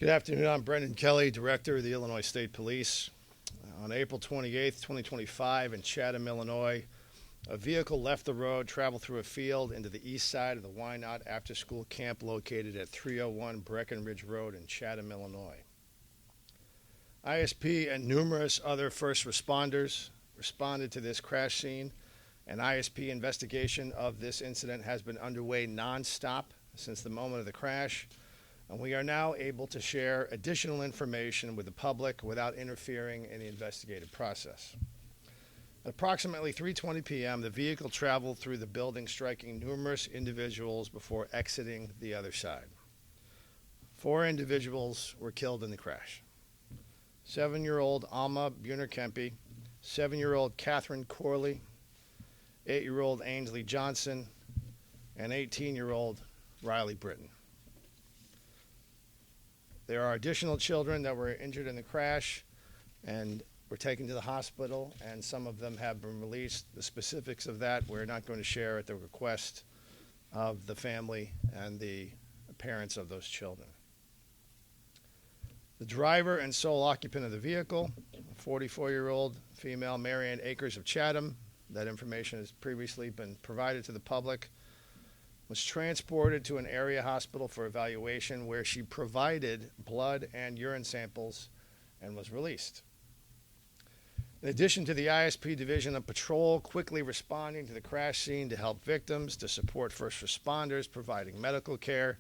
Good afternoon. I'm Brendan Kelly, Director of the Illinois State Police. On April 28th, 2025, in Chatham, Illinois, a vehicle left the road, traveled through a field into the east side of the Why Not After School Camp located at 301 Breckenridge Road in Chatham, Illinois. ISP and numerous other first responders responded to this crash scene. An ISP investigation of this incident has been underway nonstop since the moment of the crash, and we are now able to share additional information with the public without interfering in the investigative process. At approximately 3:20 p.m., the vehicle traveled through the building, striking numerous individuals before exiting the other side. 4 individuals were killed in the crash. 7-year-old Alma Buhner-Kempe, 7-year-old Catherine Corley, 8-year-old Ainsley Johnson, and 18-year-old Riley Britton. There are additional children that were injured in the crash and were taken to the hospital, and some of them have been released. The specifics of that we're not going to share at the request of the family and the parents of those children. The driver and sole occupant of the vehicle, a 44-year-old female, Marianne Akers of Chatham, that information has previously been provided to the public, was transported to an area hospital for evaluation where she provided blood and urine samples and was released. In addition to the ISP Division of Patrol quickly responding to the crash scene to help victims, to support first responders providing medical care,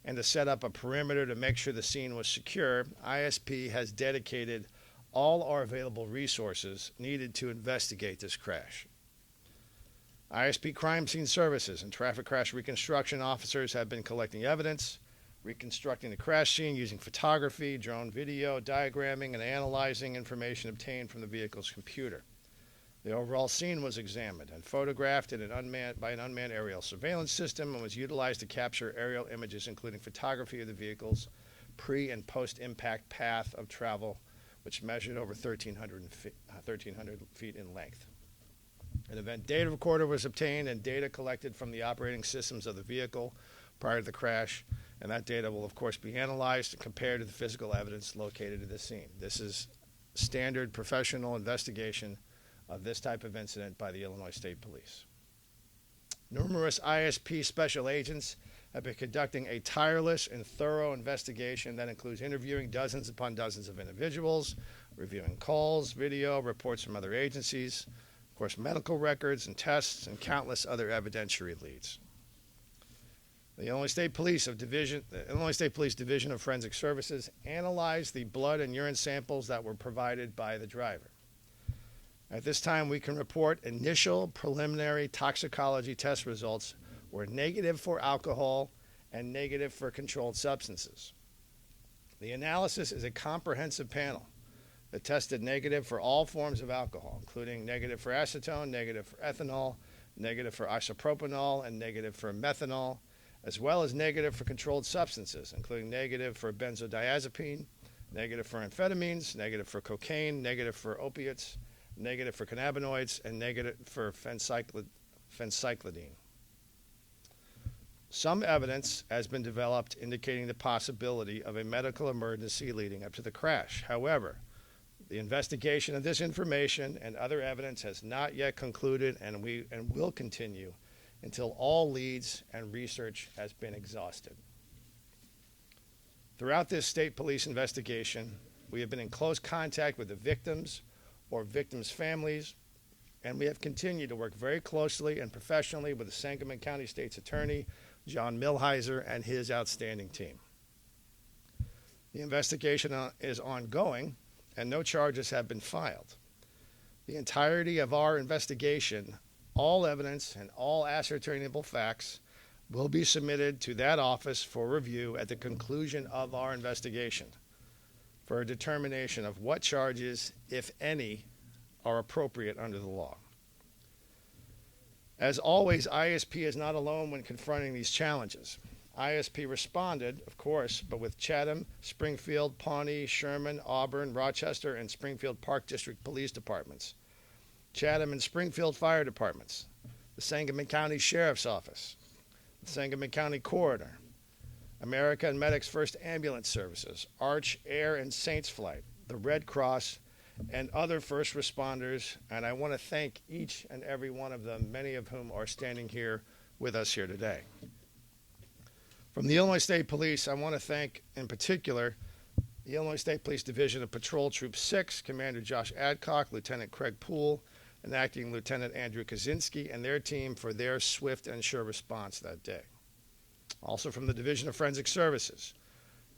and to set up a perimeter to make sure the scene was secure, ISP has dedicated all our available resources needed to investigate this crash. ISP Crime Scene Services and Traffic Crash Reconstruction officers have been collecting evidence, reconstructing the crash scene using photography, drone video, diagramming, and analyzing information obtained from the vehicle's computer. The overall scene was examined and photographed by an unmanned aerial surveillance system and was utilized to capture aerial images, including photography of the vehicle's pre- and post-impact path of travel, which measured over 1,300 feet in length. An event data recorder was obtained and data collected from the operating systems of the vehicle prior to the crash, and that data will, of course, be analyzed and compared to the physical evidence located at the scene. This is standard professional investigation of this type of incident by the Illinois State Police. Numerous ISP special agents have been conducting a tireless and thorough investigation that includes interviewing dozens upon dozens of individuals, reviewing calls, video, reports from other agencies, of course, medical records and tests, and countless other evidentiary leads. The Illinois State Police Division of Forensic Services analyzed the blood and urine samples that were provided by the driver. At this time, we can report initial preliminary toxicology test results were negative for alcohol and negative for controlled substances. The analysis is a comprehensive panel that tested negative for all forms of alcohol, including negative for acetone, negative for ethanol, negative for isopropanol, and negative for methanol, as well as negative for controlled substances, including negative for benzodiazepine, negative for amphetamines, negative for cocaine, negative for opiates, negative for cannabinoids, and negative for phencyclidine. Some evidence has been developed indicating the possibility of a medical emergency leading up to the crash. However, the investigation of this information and other evidence has not yet concluded and will continue until all leads and research has been exhausted. Throughout this state police investigation, we have been in close contact with the victims or victims' families, and we have continued to work very closely and professionally with the Sangamon County State's Attorney, John Milheiser, and his outstanding team. The investigation is ongoing, and no charges have been filed. The entirety of our investigation, all evidence and all ascertainable facts, will be submitted to that office for review at the conclusion of our investigation for a determination of what charges, if any, are appropriate under the law. As always, ISP is not alone when confronting these challenges. ISP responded, of course, but with Chatham, Springfield, Pawnee, Sherman, Auburn, Rochester, and Springfield Park District Police Departments, Chatham and Springfield Fire Departments, the Sangamon County Sheriff's Office, the Sangamon County Coroner, American Medics First Ambulance Services, Arch, Air, and Saints Flight, the Red Cross, and other first responders. And I want to thank each and every one of them, many of whom are standing here with us here today. From the Illinois State Police, I want to thank, in particular, the Illinois State Police Division of Patrol Troop 6, Commander Josh Adcock, Lieutenant Craig Poole, and Acting Lieutenant Andrew Kaczynski, and their team for their swift and sure response that day. Also from the Division of Forensic Services,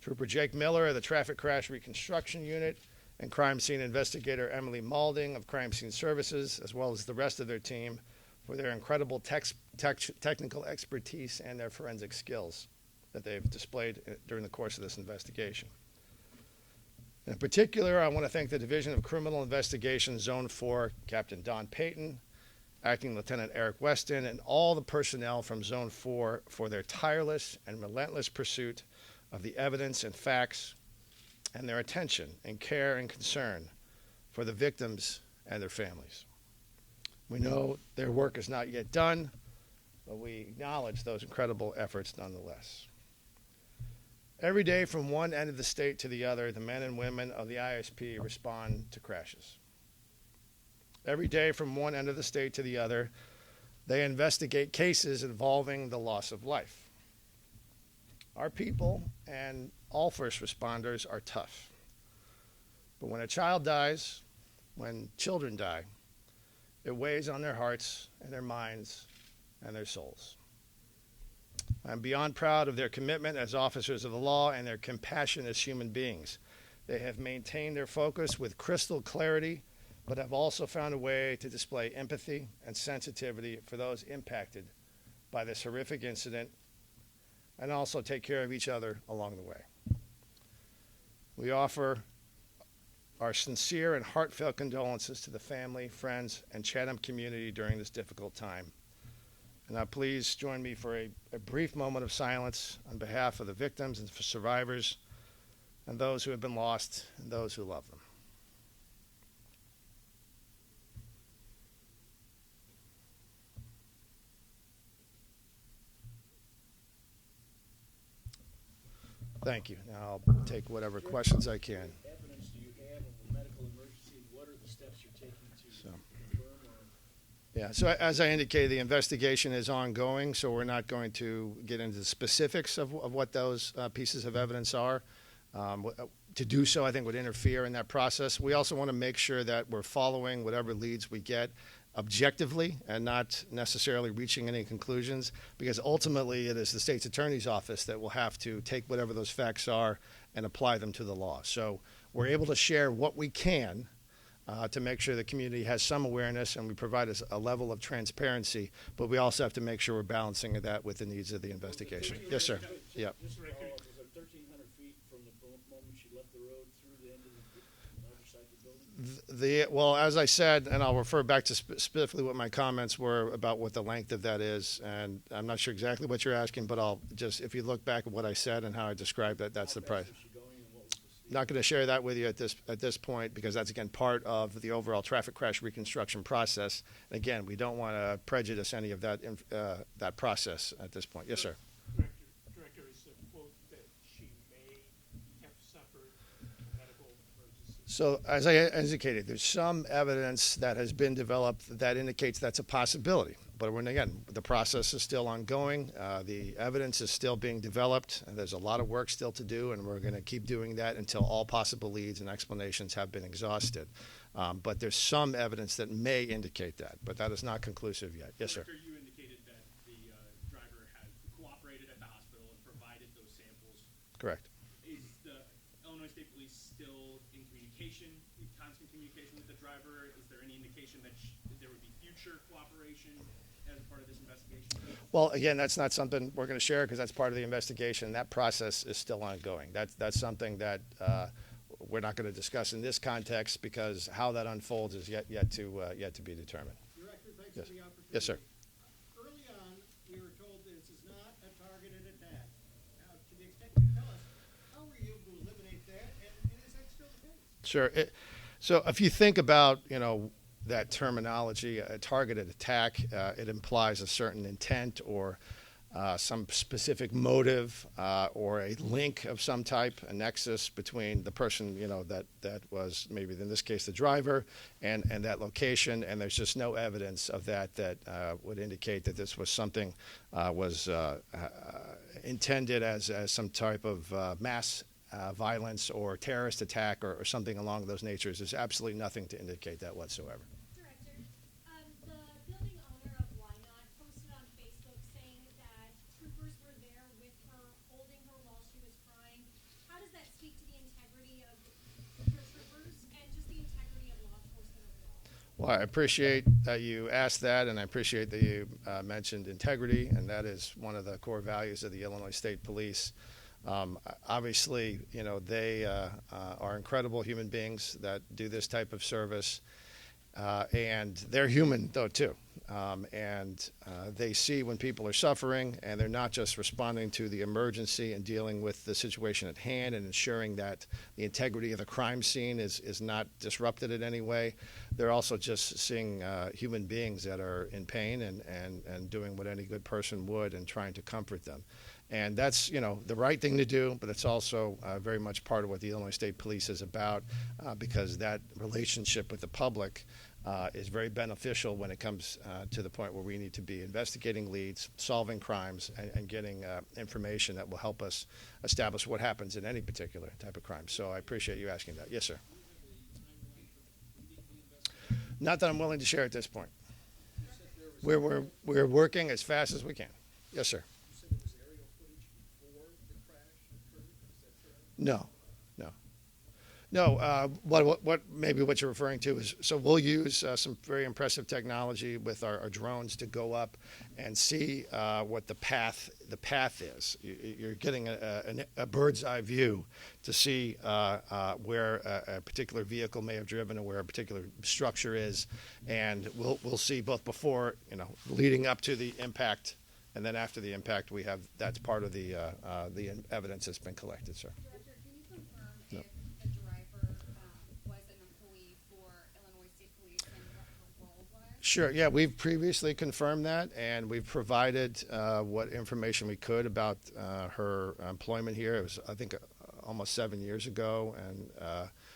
Trooper Jake Miller of the Traffic Crash Reconstruction Unit, and Crime Scene Investigator Emily Malding of Crime Scene Services, as well as the rest of their team for their incredible technical expertise and their forensic skills that they've displayed during the course of this investigation. In particular, I want to thank the Division of Criminal Investigation Zone 4, Captain Don Payton, Acting Lieutenant Eric Weston, and all the personnel from Zone 4 for their tireless and relentless pursuit of the evidence and facts, and their attention and care and concern for the victims and their families. We know their work is not yet done, but we acknowledge those incredible efforts nonetheless. Every day from one end of the state to the other, the men and women of the ISP respond to crashes. Every day from one end of the state to the other, they investigate cases involving the loss of life. Our people and all first responders are tough. But when a child dies, when children die, it weighs on their hearts and their minds and their souls. I'm beyond proud of their commitment as officers of the law and their compassion as human beings. They have maintained their focus with crystal clarity, but have also found a way to display empathy and sensitivity for those impacted by this horrific incident, and also take care of each other along the way. We offer our sincere and heartfelt condolences to the family, friends, and Chatham community during this difficult time. And now please join me for a brief moment of silence on behalf of the victims and for survivors and those who have been lost and those who love them. Thank you. Now I'll take whatever questions I can. What evidence do you have of a medical emergency? What are the steps you're taking to confirm or? Yeah, so as I indicated, the investigation is ongoing, so we're not going to get into the specifics of what those pieces of evidence are. To do so, I think, would interfere in that process. We also want to make sure that we're following whatever leads we get objectively and not necessarily reaching any conclusions, because ultimately it is the state's attorney's office that will have to take whatever those facts are and apply them to the law. So we're able to share what we can to make sure the community has some awareness and we provide a level of transparency, but we also have to make sure we're balancing that with the needs of the investigation. Yes, sir. Yeah. Was it 1,300 feet from the moment she left the road through the end of the other side of the building? Well, as I said, and I'll refer back to specifically what my comments were about what the length of that is, and I'm not sure exactly what you're asking, but I'll just, if you look back at what I said and how I described that, that's the price. Not going to share that with you at this point, because that's, again, part of the overall traffic crash reconstruction process. And again, we don't want to prejudice any of that process at this point. Yes, sir. Director, is a quote that she may have suffered a medical emergency? So as I indicated, there's some evidence that has been developed that indicates that's a possibility. But when, again, the process is still ongoing, the evidence is still being developed, and there's a lot of work still to do, and we're going to keep doing that until all possible leads and explanations have been exhausted. But there's some evidence that may indicate that, but that is not conclusive yet. Yes, sir. Director, you indicated that the driver had cooperated at the hospital and provided those samples. Correct. Is the Illinois State Police still in communication, in constant communication with the driver? Is there any indication that there would be future cooperation as part of this investigation? Well, again, that's not something we're going to share because that's part of the investigation. That process is still ongoing. That's something that we're not going to discuss in this context, because how that unfolds is yet to be determined. Director, thanks Yes. for the opportunity. Yes, sir. Early on, we were told this is not a targeted attack. Now, to the extent you tell us, how were you able to eliminate that, and is that still the case? Sure. So if you think about, that terminology, a targeted attack, it implies a certain intent or some specific motive or a link of some type, a nexus between the person, that was maybe in this case the driver and that location, and there's just no evidence of that would indicate that this was something was intended as some type of mass violence or terrorist attack or something along those natures. There's absolutely nothing to indicate that whatsoever. Director, the building owner of Why Not posted on Facebook saying that troopers were there with her, holding her while she was crying. How does that speak to the integrity of your troopers and just the integrity of law enforcement overall? Well, I appreciate that you asked that, and I appreciate that you mentioned integrity, and that is one of the core values of the Illinois State Police. Obviously, they are incredible human beings that do this type of service, and they're human, though, too. And they see when people are suffering, and they're not just responding to the emergency and dealing with the situation at hand and ensuring that the integrity of the crime scene is not disrupted in any way. They're also just seeing human beings that are in pain and doing what any good person would and trying to comfort them. And that's, the right thing to do, but it's also very much part of what the Illinois State Police is about, because that relationship with the public is very beneficial when it comes to the point where we need to be investigating leads, solving crimes, and getting information that will help us establish what happens in any particular type of crime. So I appreciate you asking that. Yes, sir. Not that I'm willing to share at this point. We're working as fast as we can. Yes, sir. No. What maybe what you're referring to is, so we'll use some very impressive technology with our drones to go up and see what the path is. You're getting a bird's eye view to see where a particular vehicle may have driven or where a particular structure is, and we'll see both before, leading up to the impact, and then after the impact, that's part of the evidence that's been collected, sir. Director, can you confirm if the driver was an employee for Illinois State Police and what her role was? Sure. Yeah, we've previously confirmed that, and we've provided what information we could about her employment here. It was, I think, almost 7 years ago, and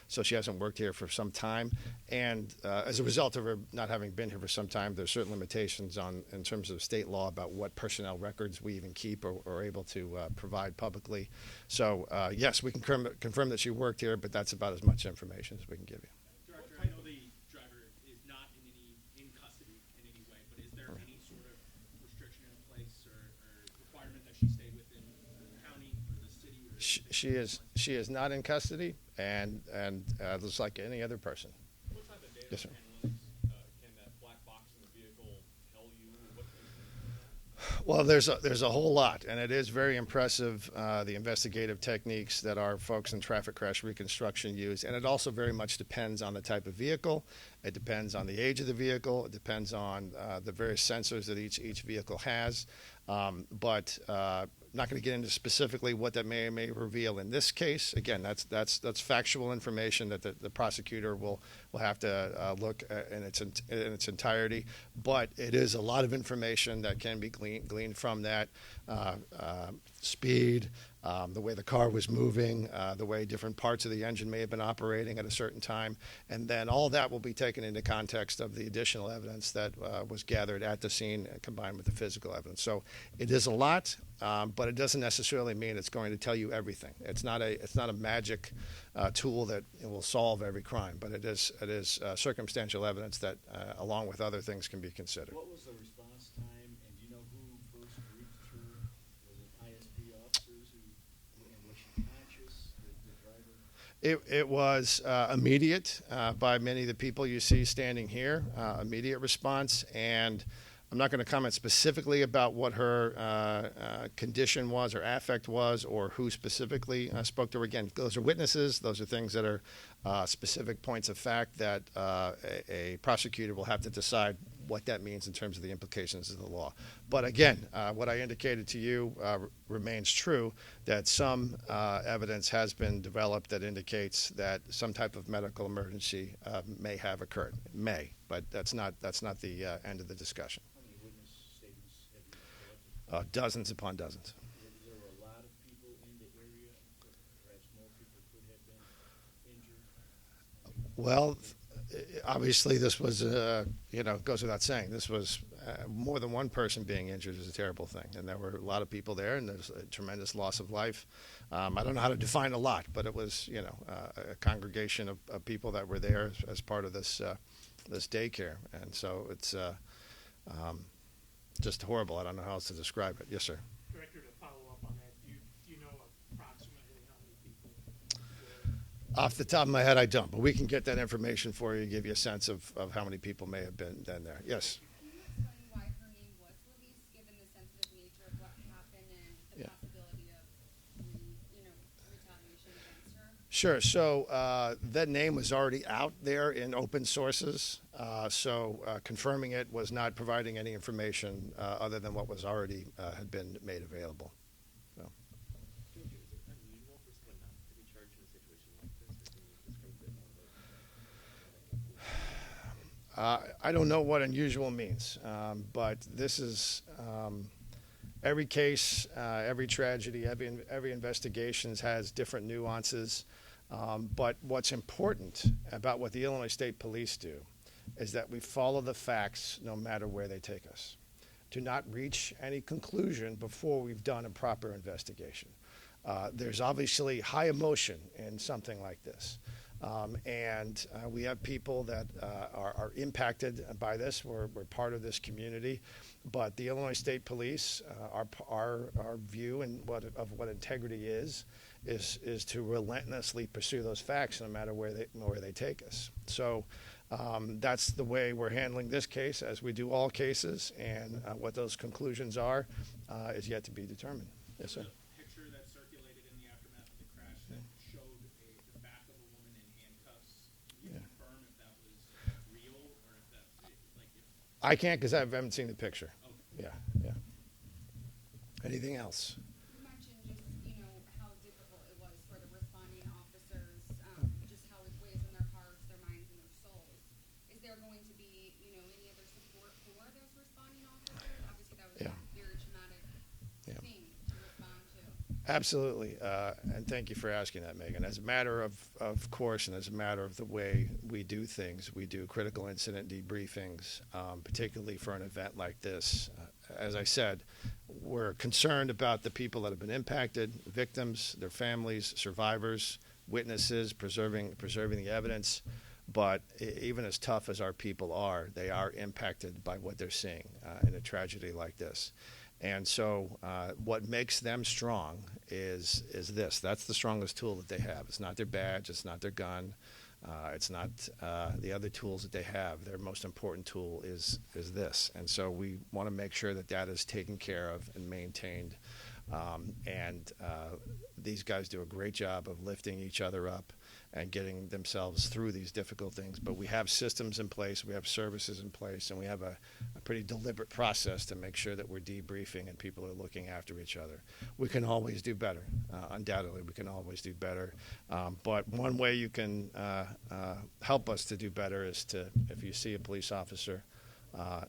so she hasn't worked here for some time. And as a result of her not having been here for some time, there's certain limitations in terms of state law about what personnel records we even keep or are able to provide publicly. So yes, we can confirm that she worked here, but that's about as much information as we can give you. Director, I know the driver is not in custody in any way, but is there any sort of restriction in place or requirement that she stay within the county or the city? She is not in custody, and just like any other person. What type of data Yes, sir. can that black box in the vehicle tell you? What can Well, there's a whole lot, and it is very impressive, the investigative techniques that our folks in traffic crash reconstruction use, and it also very much depends on the type of vehicle. It depends on the age of the vehicle. It depends on the various sensors that each vehicle has. But not going to get into specifically what that may reveal in this case. Again, that's factual information that the prosecutor will have to look at in its entirety. But it is a lot of information that can be gleaned from that. Speed, the way the car was moving, the way different parts of the engine may have been operating at a certain time, and then all that will be taken into context of the additional evidence that was gathered at the scene combined with the physical evidence. So it is a lot, but it doesn't necessarily mean it's going to tell you everything. It's not a magic tool that will solve every crime, but it is circumstantial evidence that, along with other things, can be considered. What was the response time, and do you know who first reached her? Was it ISP officers and was she conscious, the driver? It was immediate by many of the people you see standing here, immediate response, and I'm not going to comment specifically about what her condition was or affect was or who specifically spoke to her. Again, those are witnesses. Those are things that are specific points of fact that a prosecutor will have to decide what that means in terms of the implications of the law. But again, what I indicated to you remains true, that some evidence has been developed that indicates that some type of medical emergency may have occurred. May, but that's not the end of the discussion. How many witness statements have you Dozens upon dozens. There were a lot of people in the area, perhaps more people could have been injured. Well, obviously, this was, goes without saying, this was more than one person being injured is a terrible thing. And there were a lot of people there, and there's a tremendous loss of life. I don't know how to define a lot, but it was, a congregation of people that were there as part of this daycare. And so it's just horrible. I don't know how else to describe it. Yes, sir. Director, to follow up on that, do you know approximately how many people were? Off the top of my head, I don't, but we can get that information for you, give you a sense of how many people may have been there. Yes. Can you explain why her name was released, given the sensitive nature of what happened and the Yeah. possibility of, retaliation against her? Sure. So that name was already out there in open sources. So confirming it was not providing any information other than what was already had been made available. So. George, is it unusual for someone not to be charged in a situation like this, or can you describe a bit more about it? I don't know what unusual means, but this is every case, every tragedy, every investigation has different nuances. But what's important about what the Illinois State Police do is that we follow the facts no matter where they take us. Do not reach any conclusion before we've done a proper investigation. There's obviously high emotion in something like this. And we have people that are impacted by this. We're part of this community. But the Illinois State Police, our view and of what integrity is to relentlessly pursue those facts no matter where they take us. So that's the way we're handling this case, as we do all cases. And what those conclusions are is yet to be determined. Yes, sir. The picture that circulated in the aftermath of the crash that showed the back of a woman in handcuffs. Can you confirm if that was real or if that, I can't because I haven't seen the picture. Okay. Yeah. Anything else? You mentioned just, how difficult it was for the responding officers, just how it weighs on their hearts, their minds, and their souls. Is there going to be, any other support for those responding officers? Obviously, that was Yeah. a very traumatic Yeah. thing to respond to. Absolutely, and thank you for asking that, Megan. As a matter of course, and as a matter of the way we do things, we do critical incident debriefings, particularly for an event like this. As I said, we're concerned about the people that have been impacted, victims, their families, survivors, witnesses, preserving the evidence. But even as tough as our people are, they are impacted by what they're seeing in a tragedy like this. And so what makes them strong is this. That's the strongest tool that they have. It's not their badge. It's not their gun. It's not the other tools that they have. Their most important tool is this. And so we want to make sure that is taken care of and maintained. And these guys do a great job of lifting each other up and getting themselves through these difficult things. But we have systems in place, we have services in place, and we have a pretty deliberate process to make sure that we're debriefing and people are looking after each other. We can always do better. Undoubtedly, we can always do better. But one way you can help us to do better is to, if you see a police officer,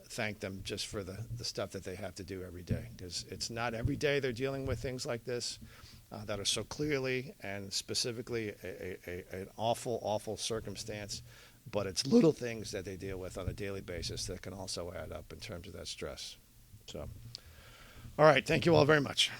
thank them just for the stuff that they have to do every day. Because it's not every day they're dealing with things like this that are so clearly and specifically an awful, awful circumstance. But it's little things that they deal with on a daily basis that can also add up in terms of that stress. So, all right. Thank you all very much.